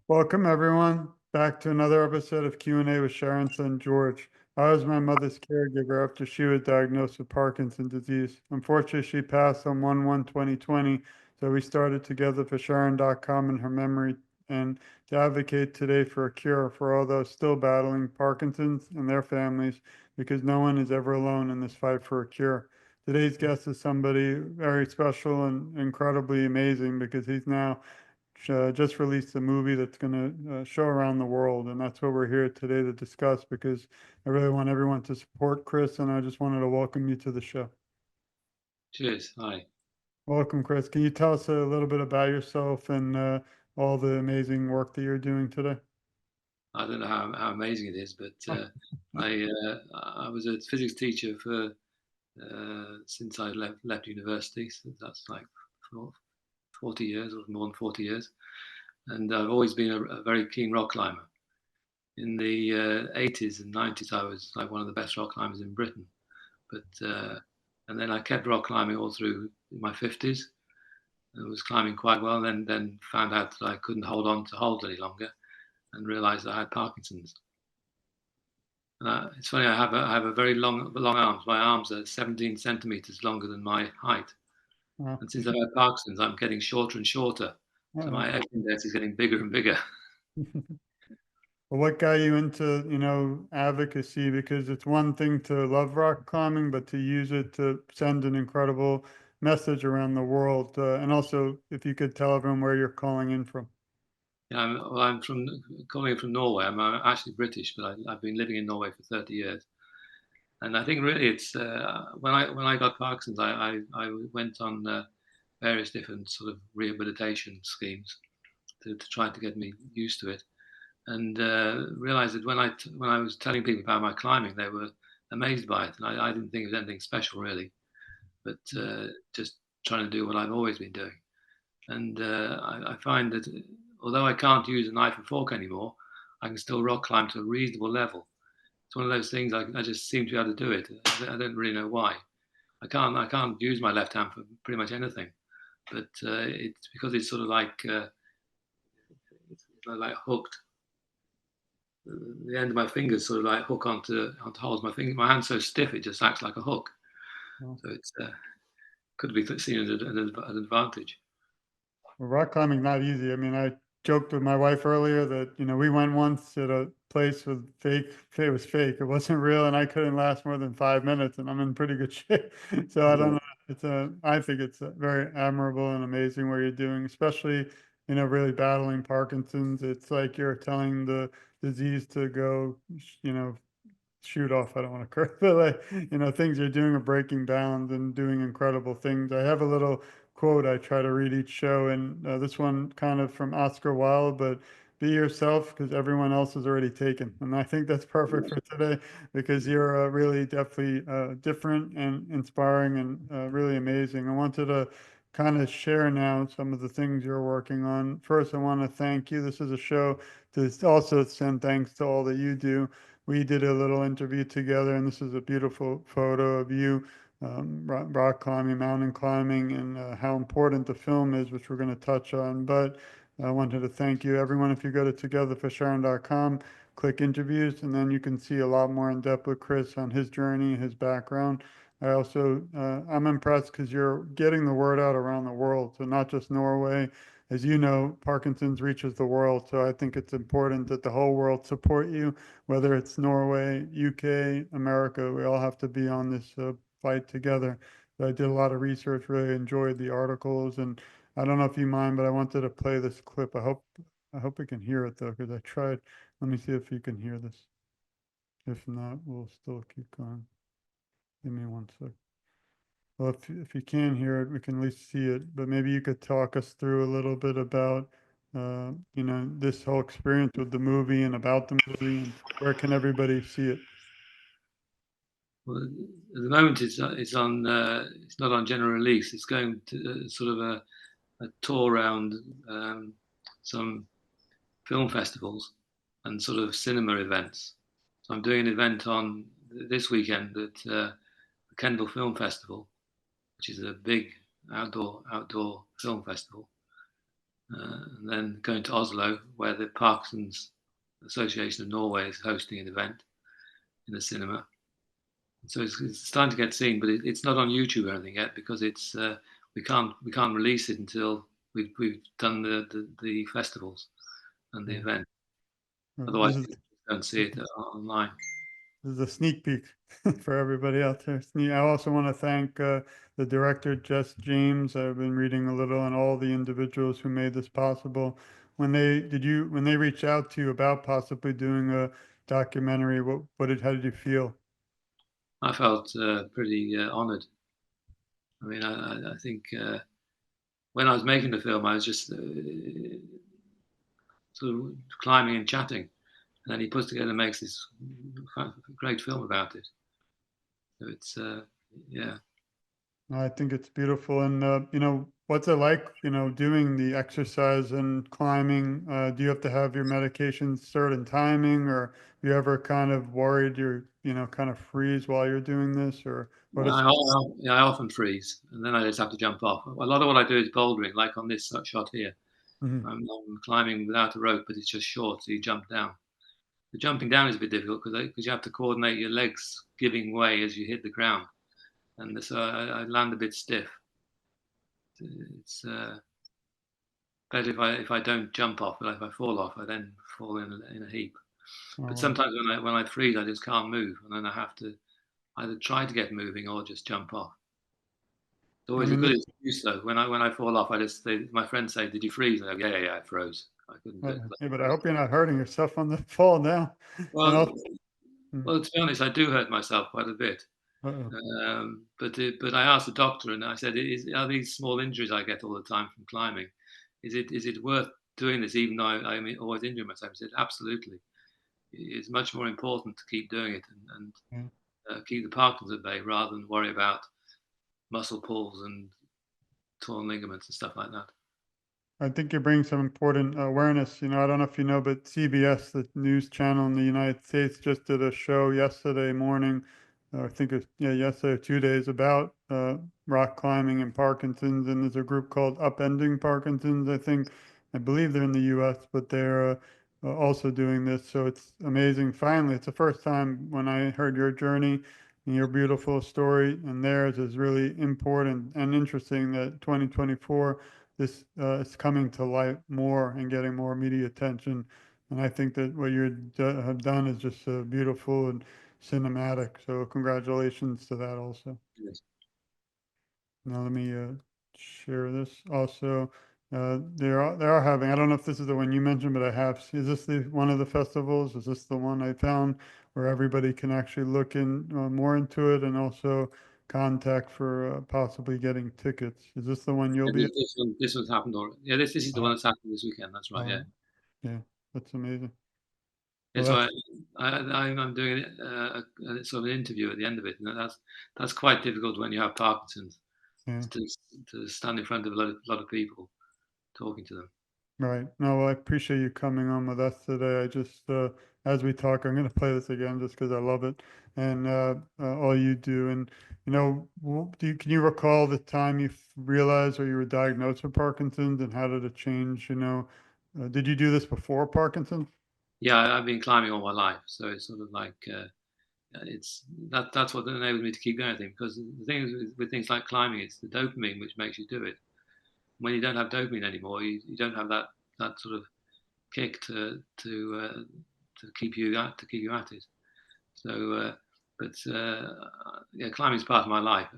Welcome everyone back to another episode of Q&A with Sharon and George. I was my mother's caregiver after she was diagnosed with Parkinson's disease. Unfortunately, she passed on 1/1/2020, so we started TogetherForSharon.com in her memory and to advocate today for a cure for all those still battling Parkinson's and their families because no one is ever alone in this fight for a cure. Today's guest is somebody very special and incredibly amazing because he's now just released a movie that's going to show around the world, and that's what we're here today to discuss because I really want everyone to support Chris, and I just wanted to welcome you to the show. Cheers. Hi. Welcome, Chris. Can you tell us a little bit about yourself and all the amazing work that you're doing today? I don't know how amazing it is, but I was a physics teacher for since I left university. So that's like 40 years or more than 40 years, and I've always been a very keen rock climber. In the 80s and 90s, I was like one of the best rock climbers in Britain. But and then I kept rock climbing all through my 50s. I was climbing quite well, and then found out that I couldn't hold on to hold any longer and realized I had Parkinson's. It's funny, I have a very long arms. My arms are 17 centimeters longer than my height. Uh, And since I've had Parkinson's, I'm getting shorter and shorter. So uh, my index is getting bigger and bigger. well, what got you into, advocacy? Because it's one thing to love rock climbing, but to use it to send an incredible message around the world. And also, if you could tell everyone where you're calling in from. Yeah, I'm from calling from Norway. I'm actually British, but I've been living in Norway for 30 years. And I think really it's when I got Parkinson's, I went on various different sort of rehabilitation schemes to try to get me used to it. And realized that when I was telling people about my climbing, they were amazed by it, and I didn't think it was anything special really, but just trying to do what I've always been doing. And I find that although I can't use a knife and fork anymore, I can still rock climb to a reasonable level. It's one of those things I just seem to be able to do it. I don't really know why. I can't use my left hand for pretty much anything, but it's because it's sort of it's like hooked the end of my fingers sort of like hook onto holes. My hand's so stiff it just acts like a hook. Well, So it's could be seen as an advantage. rock climbing not easy. I mean, I joked with my wife earlier that, we went once at a place with fake, it was fake. It wasn't real, and I couldn't last more than 5 minutes, and I'm in pretty good shape. So I don't Yeah. know. I think it's very admirable and amazing what you're doing, especially, really battling Parkinson's. It's like you're telling the disease to go, shoot off. I don't want to curse, but like, things you're doing are breaking bounds and doing incredible things. I have a little quote I try to read each show, and this one kind of from Oscar Wilde, but be yourself because everyone else is already taken. And I think that's perfect for today because you're really definitely different and inspiring and really amazing. I wanted to kind of share now some of the things you're working on. First, I want to thank you. This is a show to also send thanks to all that you do. We did a little interview together, and this is a beautiful photo of you rock climbing, mountain climbing, and how important the film is, which we're going to touch on. But I wanted to thank you, everyone. If you go to togetherforsharon.com, click interviews, and then you can see a lot more in depth with Chris on his journey, his background. I'm impressed because you're getting the word out around the world. So not just Norway, as you know, Parkinson's reaches the world. So I think it's important that the whole world support you, whether it's Norway, UK, America. We all have to be on this fight together. So I did a lot of research, really enjoyed the articles, and I don't know if you mind, but I wanted to play this clip. I hope we can hear it though, because I tried. Let me see if you can hear this. If not, we'll still keep going. Give me one sec. Well, if you can hear it, we can at least see it. But maybe you could talk us through a little bit about, this whole experience with the movie and about the movie, and where can everybody see it? Well, at the moment it's not on general release. It's going to sort of a tour around some film festivals and sort of cinema events. So I'm doing an event on this weekend at the Kendal Film Festival, which is a big outdoor film festival. and then going to Oslo, where the Parkinson's Association of Norway is hosting an event in a cinema. So it's starting to get seen, but it's not on YouTube or anything yet because it's we can't release it until we've done the festivals and the Yeah. event. This Otherwise, is people don't see it online. This is a sneak peek for everybody out there. I also want to thank the director, Jess James. I've been reading a little on all the individuals who made this possible. When they reached out to you about possibly doing a documentary, how did you feel? I felt pretty honoured. I mean, I think when I was making the film, I was just sort of climbing and chatting, and then he puts together and makes this great film about it. So it's yeah. I think it's beautiful. And, what's it like, doing the exercise and climbing? Do you have to have your medications certain timing, or you ever kind of worried kind of freeze while you're doing this, or what is, Yeah, I often freeze, and then I just have to jump off. A lot of what I do is bouldering, like on this shot here. Mhm. I'm climbing without a rope, but it's just short, so you jump down. The jumping down is a bit difficult because you have to coordinate your legs giving way as you hit the ground, and so I land a bit stiff. It's better if I don't jump off, but if I fall off, I then fall in a heap. But oh, sometimes when I freeze, I just can't move, and then I have to either try to get moving or just jump off. It's I always a mean, good excuse though. When I fall off, my friends say, "Did you freeze?" I go, "Yeah, I froze. I couldn't do it. yeah, I but I froze." hope you're not hurting yourself on the fall now. And Well, also, mm, well, to be honest, I do hurt myself quite a bit. uh-oh. But I asked the doctor, and I said, "Are these small injuries I get all the time from climbing? Is it worth doing this, even though I'm always injuring myself?" He said, "Absolutely. It's much more important to keep doing it and Yeah. keep the Parkinson's at bay rather than worry about muscle pulls and torn ligaments and stuff like that." I think you bring some important awareness. I don't know if you know, but CBS, the news channel in the United States, just did a show yesterday morning. I think it's, yeah, yesterday or 2 days about rock climbing and Parkinson's. And there's a group called Upending Parkinson's. I believe they're in the U.S., but they're also doing this. So it's amazing. Finally, it's the first time when I heard your journey and your beautiful story, and theirs is really important and interesting that 2024 this is coming to light more and getting more media attention. And I think that what have done is just beautiful and cinematic. So congratulations to that also. Yes. Now let me share this also. They are having, I don't know if this is the one you mentioned, but is this the one of the festivals? Is this the one I found where everybody can actually look in more into it and also contact for possibly getting tickets? Is this the one you'll And be this one's happened already. Yeah, this is the at? one that's happened this weekend. That's right. Yeah. Yeah, that's amazing. Well, It's why that's I'm doing a sort of an interview at the end of it, and that's quite difficult when you have Parkinson's yeah, to to stand in front of a lot of people talking to them. right. No, well, I appreciate you coming on with us today. I just, as we talk, I'm going to play this again just because I love it and all you do. And can you recall the time you realized or you were diagnosed with Parkinson's, and how did it change? Did you do this before Parkinson's? Yeah, I've been climbing all my life, so it's sort of like it's that's what enables me to keep going. I think because the thing is with things like climbing, it's the dopamine which makes you do it. When you don't have dopamine anymore, you don't have that sort of kick to keep you at it. So, yeah, climbing is part of my life.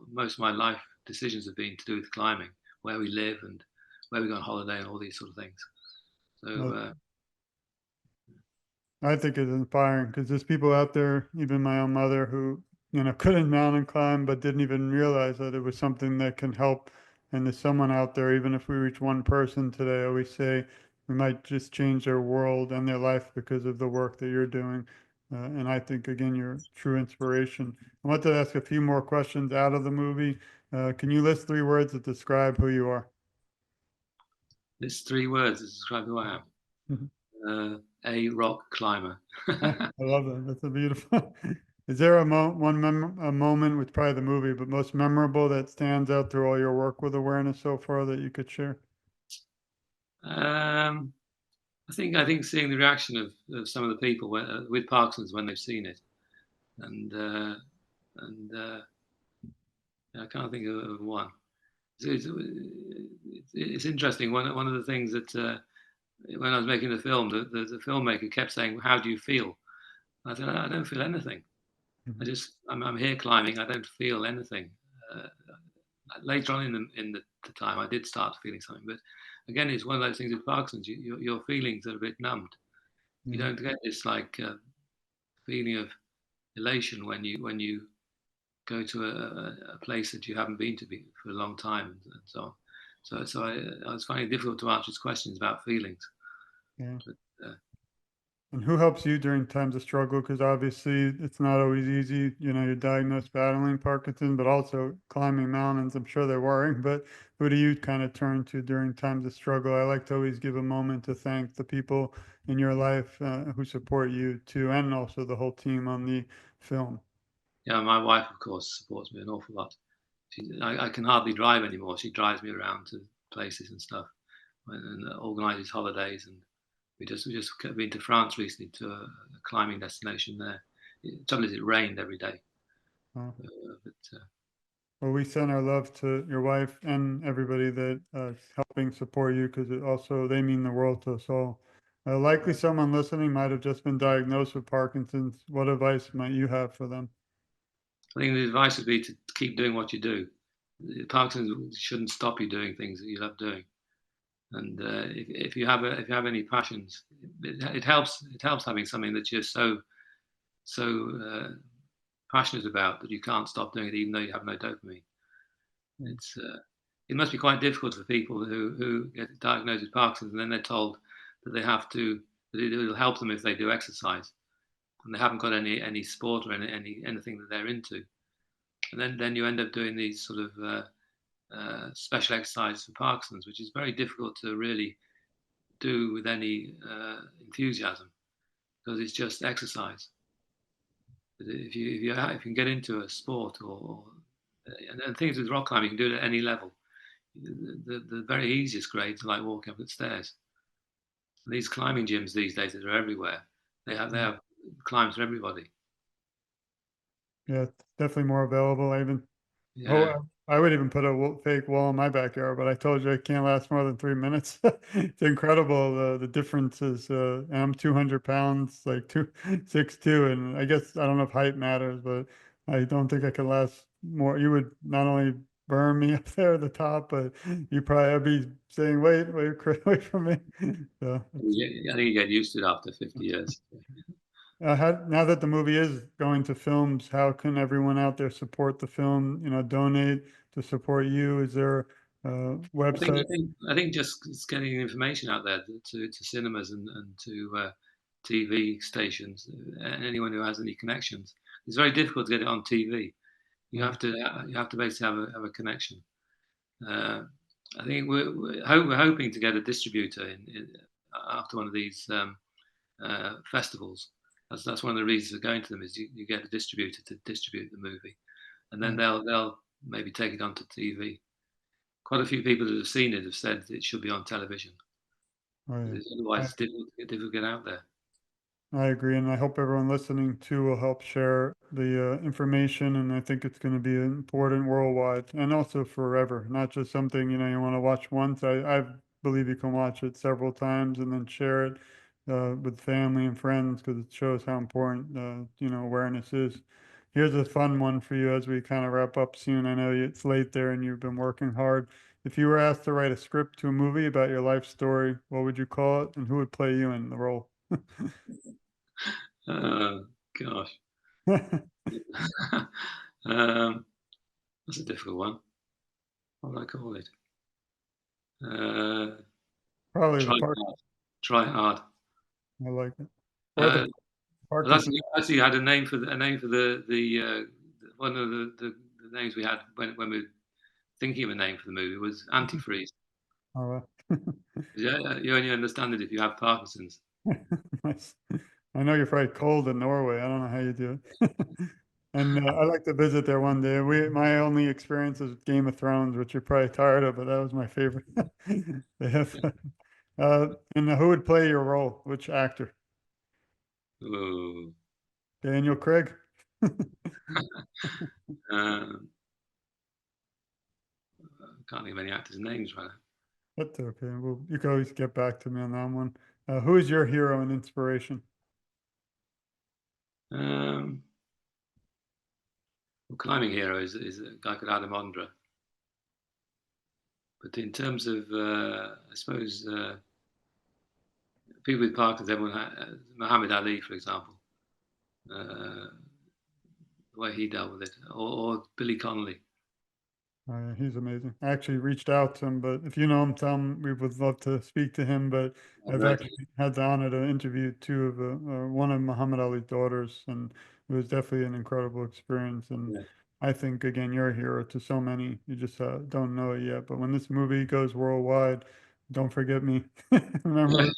Most of my life decisions have been to do with climbing, where we live and where we go on holiday and all these sort of things. So, Uh, I think it's inspiring because there's people out there, even my own mother, who, couldn't mountain climb, but didn't even realize that it was something that can help. And there's someone out there, even if we reach one person today, I always say we might just change their world and their life because of the work that you're doing. And I think, again, you're true inspiration. I want to ask a few more questions out of the movie. Can you list 3 words that describe who you are? it's 3 words to describe who I am. A rock climber. I love that. That's a beautiful. Is there a moment with probably the movie, but most memorable that stands out through all your work with awareness so far that you could share? Um, I think seeing the reaction of some of the people with Parkinson's when they've seen it, and and I can't think of one. It's interesting. One of the things that when I was making the film, the filmmaker kept saying, "How do you feel?" I said, "I don't feel anything. Mhm. I'm here climbing. I don't feel anything." Uh, Later on in the time, I did start feeling something, but again, it's one of those things with Parkinson's. Your feelings are a bit numbed. You Yeah. don't get this like feeling of elation when you go to a place that you haven't been to for a long time and so on. So I was finding it difficult to answer his questions about feelings. Yeah. But And who helps you during times of struggle? Because obviously it's not always easy. You know, you're diagnosed battling Parkinson, but also climbing mountains. I'm sure they're worrying, but who do you kind of turn to during times of struggle? I like to always give a moment to thank the people in your life who support you too, and also the whole team on the film. yeah, my wife, of course, supports me an awful lot. I can hardly drive anymore. She drives me around to places and stuff, and organises holidays. And we just been to France recently to a climbing destination there. The trouble is, it rained every day. But Well, we send our love to your wife and everybody that is helping support you because it also they mean the world to us all. Likely someone listening might have just been diagnosed with Parkinson's. What advice might you have for them? I think the advice would be to keep doing what you do. Parkinson's shouldn't stop you doing things that you love doing. And if you have any passions, it helps having something that you're so passionate about that you can't stop doing it, even though you have no dopamine. Mm. It's it must be quite difficult for people who get diagnosed with Parkinson's and then they're told that they have to that it will help them if they do exercise, and they haven't got any sport or anything that they're into, and then you end up doing these sort of special exercises for Parkinson's, which is very difficult to really do with any enthusiasm because it's just exercise. But if you can get into a sport and things with rock climbing, you can do it at any level. The very easiest grades are like walking up the stairs. And these climbing gyms these days that are everywhere, they have climbs for everybody. Yeah, it's definitely more available. I even Oh, Yeah, I would even put a fake wall in my backyard, but I told you it can't last more than 3 minutes. It's incredible the differences. And I'm 200 pounds, like 2'6'2", and I guess I don't know if height matters, but I don't think I could last more. You would not only burn me up there at the top, but you probably would be saying, "Wait, wait, wait from me." So I think you get used to it after 50 years. now that the movie is going to films, how can everyone out there support the film? You know, donate to support you. Is there a I think I website? think I think just getting information out there to cinemas and to TV stations and anyone who has any connections. It's very difficult to get it on TV. Right. You have to basically have a connection. Uh, I think we're hoping to get a distributor after one of these festivals. That's one of the reasons for going to them is you get a distributor to distribute the movie, and then Right. they'll maybe take it onto TV. Quite a few people that have seen it have said it should be on television. Oh, yeah. Because otherwise, I, it's difficult to get out there. I agree, and I hope everyone listening too will help share the information. And I think it's going to be important worldwide and also forever, not just something you want to watch once. I believe you can watch it several times and then share it with family and friends because it shows how important awareness is. Here's a fun one for you as we kind of wrap up soon. I know it's late there and you've been working hard. If you were asked to write a script to a movie about your life story, what would you call it, and who would play you in the role? Oh gosh, um, that's a difficult one. What would I call it? Uh, Probably the try park. hard. Try hard. I like it. Or the Uh, well, Parkinson. actually had a name for the one of the names we had when we were thinking of a name for the movie was antifreeze. Oh, Yeah, you only understand it if you have Parkinson's. nice. I know you're probably cold in Norway. I don't know how you do it. And I'd like to visit there one day. My only experience is Game of Thrones, which you're probably tired of, but that was my favorite. They have And who would play your role? Which actor? Ooh. Daniel Craig? Um, I can't think of any actors' names right That's okay. Well, you can always get back to me on that one. Who is your hero and inspiration? now. Well, climbing hero is a guy called Adam Ondra. But in terms of, I suppose, people with Parkinson's, Muhammad Ali, for example, the way he dealt with it, or Billy Connolly. Yeah, he's amazing. I actually reached out to him, but if you know him, tell him we would love to speak to him. But I've Right. actually had the honor to interview two of one of Muhammad Ali's daughters, and it was definitely an incredible experience. And Yeah. I think again, you're a hero to so many. You just don't know it yet. But when this movie goes worldwide, don't forget me. Yeah. Remember.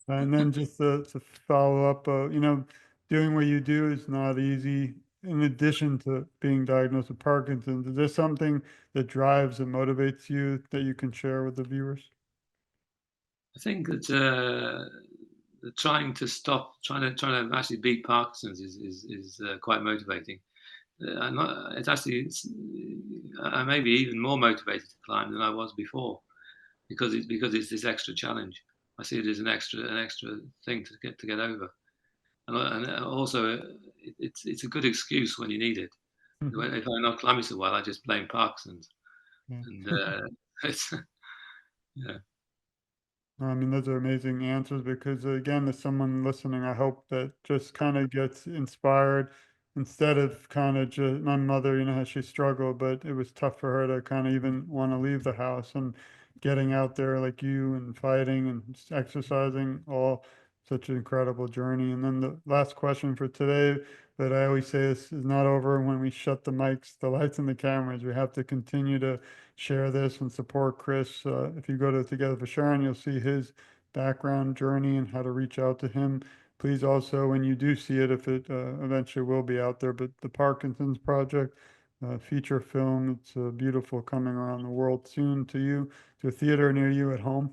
And then just to follow up, doing what you do is not easy. In addition to being diagnosed with Parkinson's, is there something that drives and motivates you that you can share with the viewers? I think that trying to actually beat Parkinson's is quite motivating. I'm not, it's actually I may be even more motivated to climb than I was before because it's this extra challenge. I see it as an extra thing to get over, and also it's a good excuse when you need it. If I'm not climbing so well, I just blame Parkinson's, Yeah. and it's yeah. I mean, those are amazing answers because, again, as someone listening, I hope that just kind of gets inspired instead of kind of just my mother, how she struggled, but it was tough for her to kind of even want to leave the house and getting out there like you and fighting and exercising, all such an incredible journey. And then the last question for today, but I always say this is not over when we shut the mics, the lights, and the cameras. We have to continue to share this and support Chris. If you go to Together for Sharon, you'll see his background journey and how to reach out to him. Please also, when you do see it, if it eventually will be out there, but the Parkinson's Project feature film, it's beautiful, coming around the world soon to you, to a theater near you at home.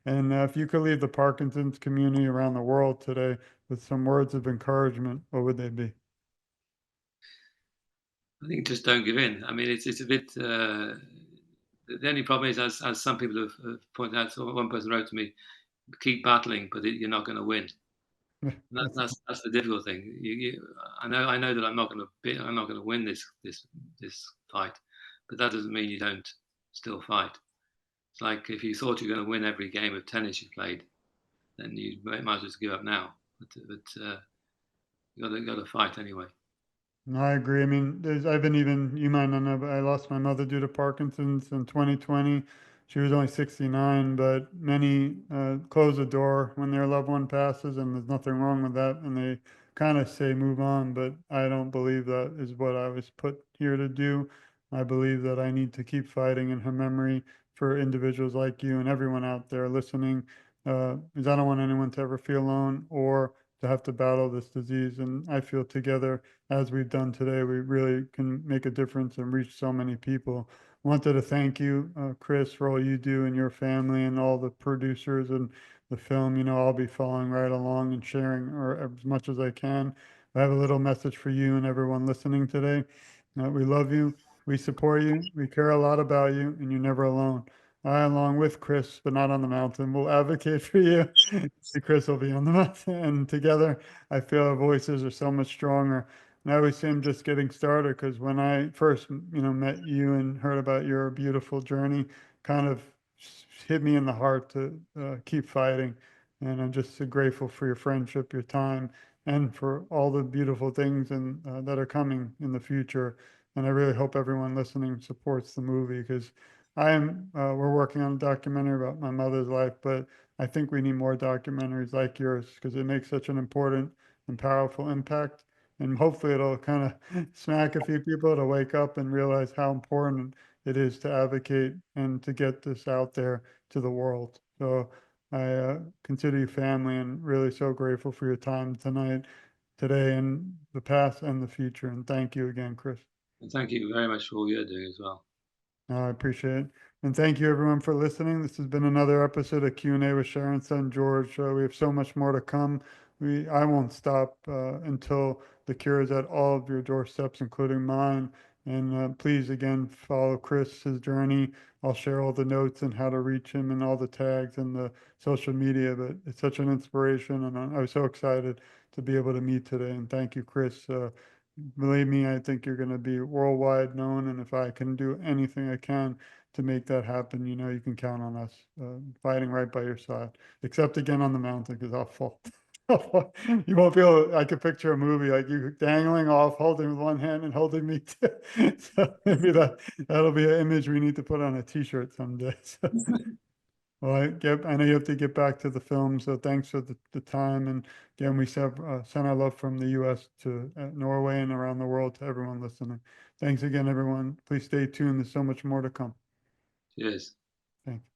And if you could leave the Parkinson's community around the world today with some words of encouragement, what would they be? I think just don't give in. I mean, it's a bit. The only problem is, as some people have pointed out, so one person wrote to me, "Keep battling, but you're not going to win." And That's that's the difficult thing. I know that I'm not going to win this fight, but that doesn't mean you don't still fight. It's like if you thought you're going to win every game of tennis you played, then you might as well just give up now. But you got to fight anyway. No, I agree. I mean, I've been even, you might not know, but I lost my mother due to Parkinson's in 2020. She was only 69, but many close the door when their loved one passes, and there's nothing wrong with that. And they kind of say, move on. But I don't believe that is what I was put here to do. I believe that I need to keep fighting in her memory for individuals like you and everyone out there listening, because I don't want anyone to ever feel alone or to have to battle this disease. And I feel together as we've done today, we really can make a difference and reach so many people. Wanted to thank you, Chris, for all you do and your family and all the producers and the film. I'll be following right along and sharing or as much as I can. I have a little message for you and everyone listening today. We love you. We support you. We care a lot about you, and you're never alone. I, along with Chris, but not on the mountain, will advocate for you. Chris will be on the mountain, and together, I feel our voices are so much stronger. And I always say I'm just getting started because when I first, met you and heard about your beautiful journey, kind of hit me in the heart to keep fighting. And I'm just so grateful for your friendship, your time, and for all the beautiful things and that are coming in the future. And I really hope everyone listening supports the movie because we're working on a documentary about my mother's life, but I think we need more documentaries like yours because it makes such an important and powerful impact. And hopefully it'll kind of smack a few people to wake up and realize how important it is to advocate and to get this out there to the world. So I consider you family and really so grateful for your time tonight, today, and the past and the future. And thank you again, Chris. And thank you very much for all you're doing as well. I appreciate it. And thank you everyone for listening. This has been another episode of Q&A with Sharon, son George. We have so much more to come. I won't stop until the cure is at all of your doorsteps, including mine. And please, again, follow Chris, his journey. I'll share all the notes and how to reach him and all the tags and the social media. But it's such an inspiration, and I was so excited to be able to meet today. And thank you, Chris. Believe me, I think you're going to be worldwide known. And if I can do anything I can to make that happen, you know, you can count on us fighting right by your side, except again on the mountain because I'll fall. You won't be able, I could picture a movie like you dangling off, holding with one hand and holding me. So maybe that'll be an image we need to put on a t-shirt someday. So, well, I know you have to get back to the film, so thanks for the time. And again, we send our love from the US to Norway and around the world to everyone listening. Thanks again, everyone. Please stay tuned. There's so much more to come. Cheers. Thanks.